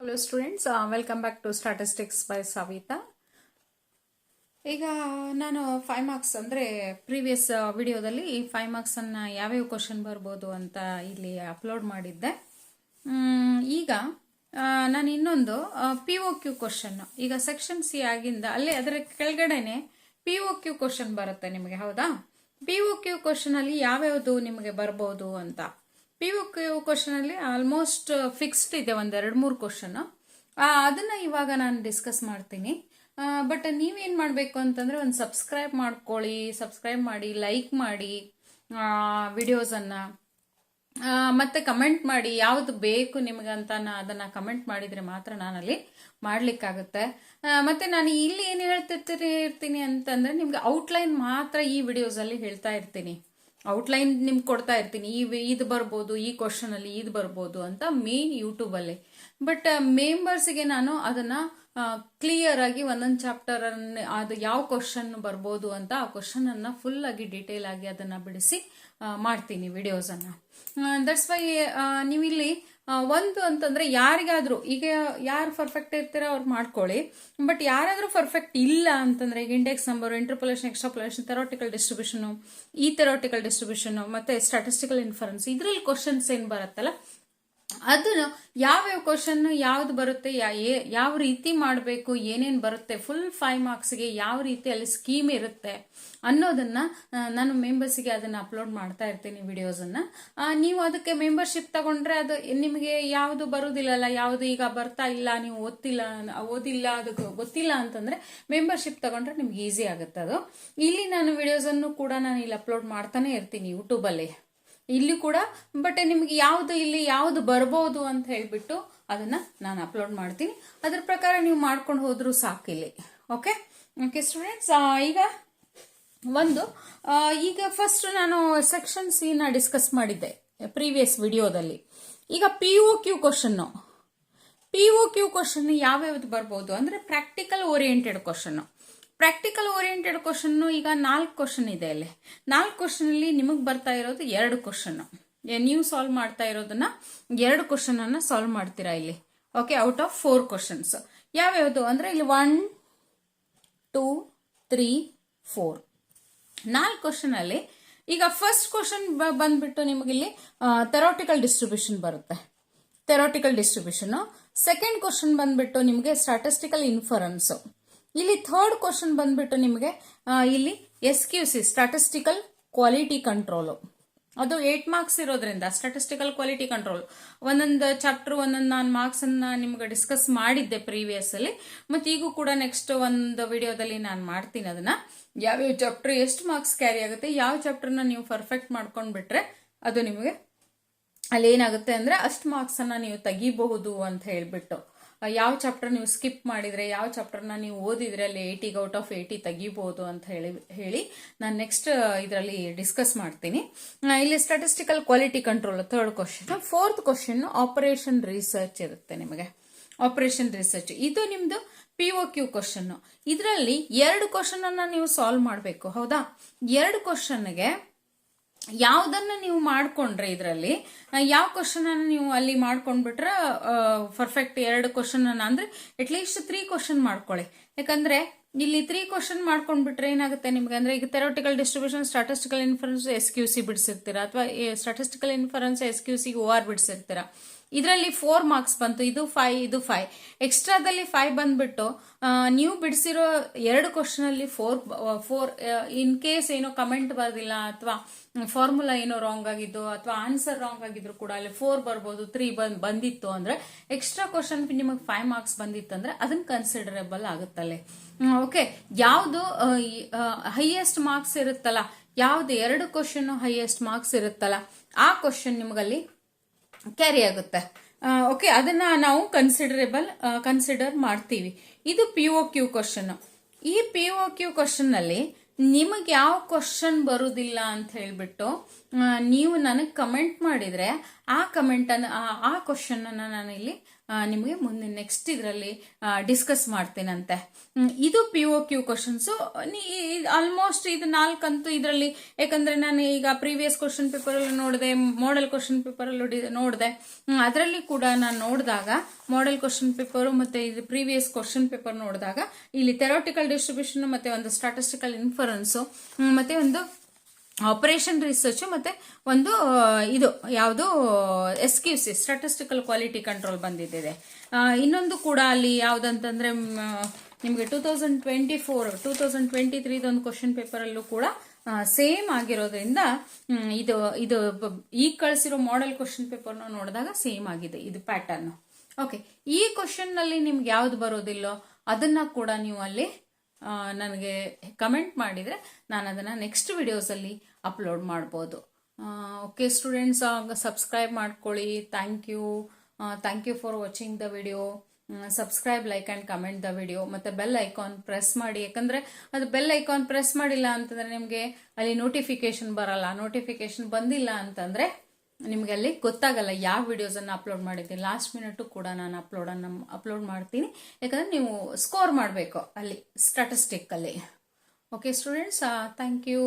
Hello students, welcome back to Statistics by Savita. ಈಗ ನಾನು 5 marks ಅಂದರೆ ಪ್ರೀವಿಯಸ್ ವಿಡಿಯೋದಲ್ಲಿ 5 ಮಾರ್ಕ್ಸನ್ನು ಯಾವ್ಯಾವ ಕ್ವಶನ್ ಬರ್ಬೋದು ಅಂತ ಇಲ್ಲಿ ಅಪ್ಲೋಡ್ ಮಾಡಿದ್ದೆ. ಈಗ ನಾನು ಇನ್ನೊಂದು ಪಿ ಒ ಕ್ಯೂ ಕ್ವಶನ್, ಈಗ ಸೆಕ್ಷನ್ ಸಿ ಆಗಿಂದ ಅಲ್ಲೇ ಅದರ ಕೆಳಗಡೆನೆ ಪಿ ಒ ಕ್ಯೂ ಕ್ವಶನ್ ಬರುತ್ತೆ ನಿಮಗೆ, ಹೌದಾ? ಪಿ ಒ ಕ್ಯೂ ಕ್ವಶನಲ್ಲಿ ಯಾವ್ಯಾವುದು ನಿಮಗೆ ಬರ್ಬೋದು ಅಂತ. ಪಿ ಒ ಕ್ಯೂ ಕ್ವಶನಲ್ಲಿ ಆಲ್ಮೋಸ್ಟ್ ಫಿಕ್ಸ್ಡ್ ಇದೆ, ಒಂದು 2-3 ಕ್ವಶನ್. ಅದನ್ನ ಇವಾಗ ನಾನು ಡಿಸ್ಕಸ್ ಮಾಡ್ತೀನಿ. ಬಟ್ ನೀವೇನು ಮಾಡಬೇಕು ಅಂತಂದರೆ ಒಂದು ಸಬ್ಸ್ಕ್ರೈಬ್ ಮಾಡ್ಕೊಳ್ಳಿ, ಸಬ್ಸ್ಕ್ರೈಬ್ ಮಾಡಿ, ಲೈಕ್ ಮಾಡಿ ವಿಡಿಯೋಸನ್ನು, ಮತ್ತೆ ಕಮೆಂಟ್ ಮಾಡಿ ಯಾವುದು ಬೇಕು ನಿಮಗಂತ ಅದನ್ನು ಕಮೆಂಟ್ ಮಾಡಿದರೆ ಮಾತ್ರ ನಾನಲ್ಲಿ ಮಾಡಲಿಕ್ಕಾಗುತ್ತೆ. ಮತ್ತೆ ನಾನು ಇಲ್ಲಿ ಏನು ಹೇಳ್ತಿರ್ತೀನಿ ಅಂತಂದರೆ ನಿಮಗೆ ಔಟ್ಲೈನ್ ಮಾತ್ರ ಈ ವಿಡಿಯೋಸಲ್ಲಿ ಹೇಳ್ತಾ ಇರ್ತೀನಿ, ಔಟ್ಲೈನ್ ನಿಮ್ಗೆ ಕೊಡ್ತಾ ಇರ್ತೀನಿ. ಇದು ಬರ್ಬೋದು, ಈ ಕ್ವಶನಲ್ಲಿ ಇದು ಬರ್ಬೋದು ಅಂತ ಮೇನ್ ಯೂಟ್ಯೂಬಲ್ಲಿ. ಬಟ್ ಮೆಂಬರ್ಸ್ಗೆ ನಾನು ಅದನ್ನು ಕ್ಲಿಯರ್ ಆಗಿ ಒಂದೊಂದು ಚಾಪ್ಟರ್ ಅದು ಯಾವ ಕ್ವಶನ್ ಬರ್ಬೋದು ಅಂತ ಆ ಕ್ವಶನ್ ಅನ್ನ ಫುಲ್ ಆಗಿ ಡೀಟೇಲ್ ಆಗಿ ಅದನ್ನ ಬಿಡಿಸಿ ಮಾಡ್ತೀನಿ ವಿಡಿಯೋಸನ್ನು. ದಟ್ಸ್ ವೈ ನೀವಿಲ್ಲಿ ಒಂದು ಅಂತಂದ್ರೆ ಯಾರಿಗಾದ್ರೂ, ಈಗ ಯಾರು ಪರ್ಫೆಕ್ಟ್ ಇರ್ತೀರ ಅವ್ರು ಮಾಡ್ಕೊಳ್ಳಿ. ಬಟ್ ಯಾರಾದ್ರೂ ಪರ್ಫೆಕ್ಟ್ ಇಲ್ಲ ಅಂತಂದ್ರೆ ಈಗ index number, interpolation, extrapolation, theoretical distribution, ಈ ಥೆರಾಟಿಕಲ್ ಡಿಸ್ಟ್ರಿಬ್ಯೂಷನ್ ಮತ್ತೆ ಸ್ಟಾಟಿಸ್ಟಿಕಲ್ ಇನ್ಫರೆನ್ಸ್, ಇದ್ರಲ್ಲಿ ಕ್ವಶನ್ಸ್ ಏನ್ ಬರುತ್ತಲ್ಲ ಅದನ್ನು ಯಾವ್ಯಾವ ಕ್ವಶನ್ ಯಾವ್ದು ಬರುತ್ತೆ, ಯಾವ ರೀತಿ ಮಾಡಬೇಕು, ಏನೇನು ಬರುತ್ತೆ, ಫುಲ್ 5 ಮಾರ್ಕ್ಸ್ಗೆ ಯಾವ ರೀತಿ ಅಲ್ಲಿ ಸ್ಕೀಮ್ ಇರುತ್ತೆ ಅನ್ನೋದನ್ನ ನಾನು ಮೆಂಬರ್ಸಿಗೆ ಅದನ್ನ ಅಪ್ಲೋಡ್ ಮಾಡ್ತಾ ಇರ್ತೀನಿ ವಿಡಿಯೋಸನ್ನ. ನೀವು ಅದಕ್ಕೆ ಮೆಂಬರ್ಶಿಪ್ ತಗೊಂಡ್ರೆ ಅದು ನಿಮಗೆ ಯಾವುದು ಬರುವುದಿಲ್ಲಲ್ಲ, ಯಾವುದು ಈಗ ಬರ್ತಾ ಇಲ್ಲ, ನೀವು ಓದಿಲ್ಲ, ಅದು ಗೊತ್ತಿಲ್ಲ ಅಂತಂದ್ರೆ ಮೆಂಬರ್ಶಿಪ್ ತಗೊಂಡ್ರೆ ನಿಮ್ಗೆ ಈಸಿ ಆಗುತ್ತೆ ಅದು. ಇಲ್ಲಿ ನಾನು ವಿಡಿಯೋಸನ್ನು ಕೂಡ ನಾನು ಇಲ್ಲಿ ಅಪ್ಲೋಡ್ ಮಾಡ್ತಾನೆ ಇರ್ತೀನಿ ಯೂಟ್ಯೂಬಲ್ಲಿ, ಇಲ್ಲಿ ಕೂಡ. ಬಟ್ ನಿಮ್ಗೆ ಯಾವುದು ಇಲ್ಲಿ ಯಾವುದು ಬರ್ಬೋದು ಅಂತ ಹೇಳ್ಬಿಟ್ಟು ಅದನ್ನ ನಾನು ಅಪ್ಲೋಡ್ ಮಾಡ್ತೀನಿ. ಅದ್ರ ಪ್ರಕಾರ ನೀವು ಮಾಡ್ಕೊಂಡು ಹೋದ್ರೂ ಸಾಕಿಲ್ಲಿ. ಓಕೆ ಓಕೆ ಸ್ಟೂಡೆಂಟ್ಸ್, ಈಗ ಫಸ್ಟ್ ನಾನು ಸೆಕ್ಷನ್ ಸಿ ನ ಡಿಸ್ಕಸ್ ಮಾಡಿದ್ದೆ ಪ್ರೀವಿಯಸ್ ವಿಡಿಯೋದಲ್ಲಿ. ಈಗ ಪಿ ಒ ಕ್ಯೂ ಕ್ವಶನ್ ಯಾವ್ಯಾವ್ದು ಬರ್ಬೋದು ಅಂದ್ರೆ practical oriented question. Practical oriented question ಈಗ 4 ಕ್ವಶನ್ ಇದೆ. ಅಲ್ಲಿ 4 ಕ್ವಶನ್ ಅಲ್ಲಿ ನಿಮಗೆ ಬರ್ತಾ ಇರೋದು 2 ಕ್ವಶನ್. ನೀವು ಸಾಲ್ವ್ ಮಾಡ್ತಾ ಇರೋದನ್ನ 2 ಕ್ವಶನ್ ಅನ್ನ ಸಾಲ್ವ್ ಮಾಡ್ತೀರಾ ಇಲ್ಲಿ. ಓಕೆ, ಔಟ್ ಆಫ್ 4 ಕ್ವಶನ್ಸ್ ಯಾವ್ಯಾವುದು ಅಂದ್ರೆ ಇಲ್ಲಿ 1, 2, 3, 4 4 ಕ್ವಶನ್ ಅಲ್ಲಿ ಈಗ ಫಸ್ಟ್ ಕ್ವಶನ್ ಬಂದ್ಬಿಟ್ಟು ನಿಮಗೆ ಇಲ್ಲಿ ಥೆರಾಟಿಕಲ್ ಡಿಸ್ಟ್ರಿಬ್ಯೂಷನ್ ಬರುತ್ತೆ, ಥೆರಾಟಿಕಲ್ ಡಿಸ್ಟ್ರಿಬ್ಯೂಷನ್. ಸೆಕೆಂಡ್ ಕ್ವಶನ್ ಬಂದ್ಬಿಟ್ಟು ನಿಮಗೆ ಸ್ಟಾಟಿಸ್ಟಿಕಲ್ ಇನ್ಫರೆನ್ಸ್. ಇಲ್ಲಿ ಥರ್ಡ್ ಕ್ವಶನ್ ಬಂದ್ಬಿಟ್ಟು ನಿಮಗೆ ಇಲ್ಲಿ SQC ಸ್ಟಾಟಿಸ್ಟಿಕಲ್ ಕ್ವಾಲಿಟಿ ಕಂಟ್ರೋಲ್. ಅದು 8 ಮಾರ್ಕ್ಸ್ ಇರೋದ್ರಿಂದ ಸ್ಟಾಟಿಸ್ಟಿಕಲ್ ಕ್ವಾಲಿಟಿ ಕಂಟ್ರೋಲ್ ಒಂದೊಂದು ಚಾಪ್ಟರ್ ಒಂದೊಂದು ನಾನು ಮಾರ್ಕ್ಸ್ ಅನ್ನ ನಿಮ್ಗೆ ಡಿಸ್ಕಸ್ ಮಾಡಿದ್ದೆ ಪ್ರೀವಿಯಸ್ ಅಲ್ಲಿ. ಮತ್ತೆ ಈಗೂ ಕೂಡ ನೆಕ್ಸ್ಟ್ ಒಂದು ವಿಡಿಯೋದಲ್ಲಿ ನಾನು ಮಾಡ್ತೀನಿ ಅದನ್ನ, ಯಾವ್ಯಾವ ಚಾಪ್ಟರ್ ಎಷ್ಟು ಮಾರ್ಕ್ಸ್ ಕ್ಯಾರಿ ಆಗುತ್ತೆ, ಯಾವ ಚಾಪ್ಟರ್ನ ನೀವು ಪರ್ಫೆಕ್ಟ್ ಮಾಡ್ಕೊಂಡ್ಬಿಟ್ರೆ ಅದು ನಿಮಗೆ ಅಲ್ಲಿ ಏನಾಗುತ್ತೆ ಅಂದ್ರೆ ಅಷ್ಟು ಮಾರ್ಕ್ಸ್ ಅನ್ನ ನೀವು ತೆಗಿಬಹುದು ಅಂತ ಹೇಳ್ಬಿಟ್ಟು. ಯಾವ ಚಾಪ್ಟರ್ ನೀವು ಸ್ಕಿಪ್ ಮಾಡಿದ್ರೆ, ಯಾವ ಚಾಪ್ಟರ್ನ ನೀವು ಓದಿದ್ರೆ ಅಲ್ಲಿ 80 ಔಟ್ ಆಫ್ 80 ತೆಗಿಬಹುದು ಅಂತ ಹೇಳಿ ನಾನು ನೆಕ್ಸ್ಟ್ ಇದರಲ್ಲಿ ಡಿಸ್ಕಸ್ ಮಾಡ್ತೀನಿ. ಇಲ್ಲಿ statistical quality control third question. Fourth question operation research ಇರುತ್ತೆ ನಿಮಗೆ. ಆಪರೇಷನ್ ರಿಸರ್ಚ್ ಇದು ನಿಮ್ದು ಪಿ ಒ ಕ್ಯೂ ಕ್ವಶನ್. ಇದರಲ್ಲಿ 2 ಕ್ವಶನ್ ಅನ್ನ ನೀವು ಸಾಲ್ವ್ ಮಾಡಬೇಕು, ಹೌದಾ? 2 ಕ್ವಶನ್ಗೆ ಯಾವ್ದನ್ನ ನೀವು ಮಾಡ್ಕೊಂಡ್ರೆ ಇದರಲ್ಲಿ ಯಾವ ಕ್ವಶನ್ ಅನ್ನ ನೀವು ಅಲ್ಲಿ ಮಾಡ್ಕೊಂಡ್ಬಿಟ್ರೆ ಪರ್ಫೆಕ್ಟ್ 2 ಕ್ವಶನ್ ಅನ್ನ ಅಂದ್ರೆ ಅಟ್ಲೀಸ್ಟ್ 3 ಕ್ವಶನ್ ಮಾಡ್ಕೊಳ್ಳಿ. ಯಾಕಂದ್ರೆ ಇಲ್ಲಿ 3 ಕ್ವಶನ್ ಮಾಡ್ಕೊಂಡ್ಬಿಟ್ರೆ ಏನಾಗುತ್ತೆ ನಿಮ್ಗೆ ಅಂದ್ರೆ ಈಗ theoretical distribution, statistical inference, SQC ಬಿಡಿಸಿರ್ತೀರಾ, ಅಥವಾ ಸ್ಟಾಟಿಸ್ಟಿಕಲ್ ಇನ್ಫರೆನ್ಸ್ SQC OR ಬಿಡಿಸಿರ್ತೀರಾ. ಇದರಲ್ಲಿ 4 ಮಾರ್ಕ್ಸ್ ಬಂತು, ಇದು 5, ಇದು 5. ಎಕ್ಸ್ಟ್ರಾದಲ್ಲಿ 5 ಬಂದ್ಬಿಟ್ಟು ನೀವು ಬಿಡಿಸಿರೋ 2 ಕ್ವಶನ್ ಅಲ್ಲಿ 4 ಇನ್ ಕೇಸ್ ಏನೋ ಕಮೆಂಟ್ ಬರೋದಿಲ್ಲ ಅಥವಾ ಫಾರ್ಮುಲಾ ಏನೋ ರಾಂಗ್ ಆಗಿದ್ದು ಅಥವಾ ಆನ್ಸರ್ ರಾಂಗ್ ಆಗಿದ್ರು ಕೂಡ ಅಲ್ಲಿ 4 ಬರ್ಬೋದು. 3 ಬಂದಿತ್ತು ಅಂದ್ರೆ ಎಕ್ಸ್ಟ್ರಾ ಕ್ವಶನ್ ನಿಮಗೆ 5 ಮಾರ್ಕ್ಸ್ ಬಂದಿತ್ತಂದ್ರೆ ಅದನ್ನ ಕನ್ಸಿಡರೇಬಲ್ ಆಗುತ್ತಲ್ಲೇ. ಓಕೆ, ಯಾವುದು ಹೈಯೆಸ್ಟ್ ಮಾರ್ಕ್ಸ್ ಇರುತ್ತಲ್ಲ, ಯಾವ್ದು 2 ಕ್ವಶನ್ ಹೈಯೆಸ್ಟ್ ಮಾರ್ಕ್ಸ್ ಇರುತ್ತಲ್ಲ ಆ ಕ್ವಶನ್ ನಿಮಗಲ್ಲಿ ಕ್ಯಾರಿ ಆಗುತ್ತೆ. ಓಕೆ, ಅದನ್ನ ನಾವು ಕನ್ಸಿಡರ್ ಮಾಡ್ತೀವಿ. ಇದು ಪಿ ಒ ಕ್ಯೂ ಕ್ವಶನ್. ಈ ಪಿ ಒ ಕ್ಯೂ ಕ್ವಶನ್ ಅಲ್ಲಿ ನಿಮಗೆ ಯಾವ ಕ್ವಶನ್ ಬರುವುದಿಲ್ಲ ಅಂತ ಹೇಳ್ಬಿಟ್ಟು ನೀವು ನನಗೆ ಕಮೆಂಟ್ ಮಾಡಿದರೆ ಆ ಕಮೆಂಟನ್ನು ಆ ಕ್ವಶನನ್ನು ನಾನು ಇಲ್ಲಿ ನಿಮಗೆ ಮುಂದೆ ನೆಕ್ಸ್ಟ್ ಇದರಲ್ಲಿ ಡಿಸ್ಕಸ್ ಮಾಡ್ತೀನಂತೆ. ಇದು POQ ಕ್ವಶನ್ಸು. ಆಲ್ಮೋಸ್ಟ್ ಇದು 4 ಅಂತೂ ಇದರಲ್ಲಿ, ಯಾಕಂದರೆ ನಾನು ಈಗ ಪ್ರೀವಿಯಸ್ ಕ್ವಶನ್ ಪೇಪರಲ್ಲೂ ನೋಡಿದೆ, ಮಾಡೆಲ್ ಕ್ವಶನ್ ಪೇಪರಲ್ಲೂ ನೋಡಿದೆ. ಅದರಲ್ಲಿ ಕೂಡ ನಾನು ನೋಡಿದಾಗ ಮಾಡೆಲ್ ಕ್ವಶನ್ ಪೇಪರು ಮತ್ತು ಇದು ಪ್ರೀವಿಯಸ್ ಕ್ವಶನ್ ಪೇಪರ್ ನೋಡಿದಾಗ ಇಲ್ಲಿ ಥೆರೋಟಿಕಲ್ ಡಿಸ್ಟ್ರಿಬ್ಯೂಷನ್ ಮತ್ತು ಒಂದು ಸ್ಟಾಟಿಸ್ಟಿಕಲ್ ಇನ್ಫರೆನ್ಸು ಮತ್ತು ಒಂದು ಆಪರೇಷನ್ ರಿಸರ್ಚ್ ಮತ್ತು ಒಂದು ಇದು ಯಾವುದು SQC ಸ್ಟಾಟಿಸ್ಟಿಕಲ್ ಕ್ವಾಲಿಟಿ ಕಂಟ್ರೋಲ್ ಬಂದಿದೆ. ಇನ್ನೊಂದು ಕೂಡ ಅಲ್ಲಿ ಯಾವುದಂತಂದರೆ ನಿಮಗೆ 2023 ಒಂದು ಕ್ವಶನ್ ಪೇಪರಲ್ಲೂ ಕೂಡ ಸೇಮ್ ಆಗಿರೋದ್ರಿಂದ ಇದು ಈಗ ಕಳಿಸಿರೋ ಮಾಡೆಲ್ ಕ್ವಶನ್ ಪೇಪರ್ನ ನೋಡಿದಾಗ ಸೇಮ್ ಆಗಿದೆ ಇದು ಪ್ಯಾಟರ್ನ್. ಓಕೆ, ಈ ಕ್ವಶನ್ನಲ್ಲಿ ನಿಮ್ಗೆ ಯಾವ್ದು ಬರೋದಿಲ್ಲೋ ಅದನ್ನು ಕೂಡ ನೀವು ಅಲ್ಲಿ ನನಗೆ ಕಮೆಂಟ್ ಮಾಡಿದರೆ ನಾನು ಅದನ್ನು ನೆಕ್ಸ್ಟ್ ವಿಡಿಯೋಸಲ್ಲಿ ಅಪ್ಲೋಡ್ ಮಾಡ್ಬೋದು. ಓಕೆ ಸ್ಟೂಡೆಂಟ್ಸ್, ಸಬ್ಸ್ಕ್ರೈಬ್ ಮಾಡ್ಕೊಳ್ಳಿ. Thank you for watching the video. Subscribe, like and comment the video, ಮತ್ತು ಬೆಲ್ ಐಕಾನ್ ಪ್ರೆಸ್ ಮಾಡಿ. ಯಾಕಂದರೆ ಅದು ಬೆಲ್ ಐಕಾನ್ ಪ್ರೆಸ್ ಮಾಡಿಲ್ಲ ಅಂತಂದರೆ ನಿಮಗೆ ಅಲ್ಲಿ ನೋಟಿಫಿಕೇಶನ್ ಬರಲ್ಲ. ನೋಟಿಫಿಕೇಶನ್ ಬಂದಿಲ್ಲ ಅಂತಂದರೆ ನಿಮಗೆ ಅಲ್ಲಿ ಗೊತ್ತಾಗಲ್ಲ ಯಾವ ವಿಡಿಯೋಸನ್ನು ಅಪ್ಲೋಡ್ ಮಾಡಿದ್ದೀನಿ. ಲಾಸ್ಟ್ ಮಿನಿಟು ಕೂಡ ನಾನು ಅಪ್ಲೋಡ್ ಮಾಡ್ತೀನಿ, ಯಾಕಂದರೆ ನೀವು ಸ್ಕೋರ್ ಮಾಡಬೇಕು ಅಲ್ಲಿ ಸ್ಟಾಟಿಸ್ಟಿಕ್ಕಲ್ಲಿ. Okay students, thank you.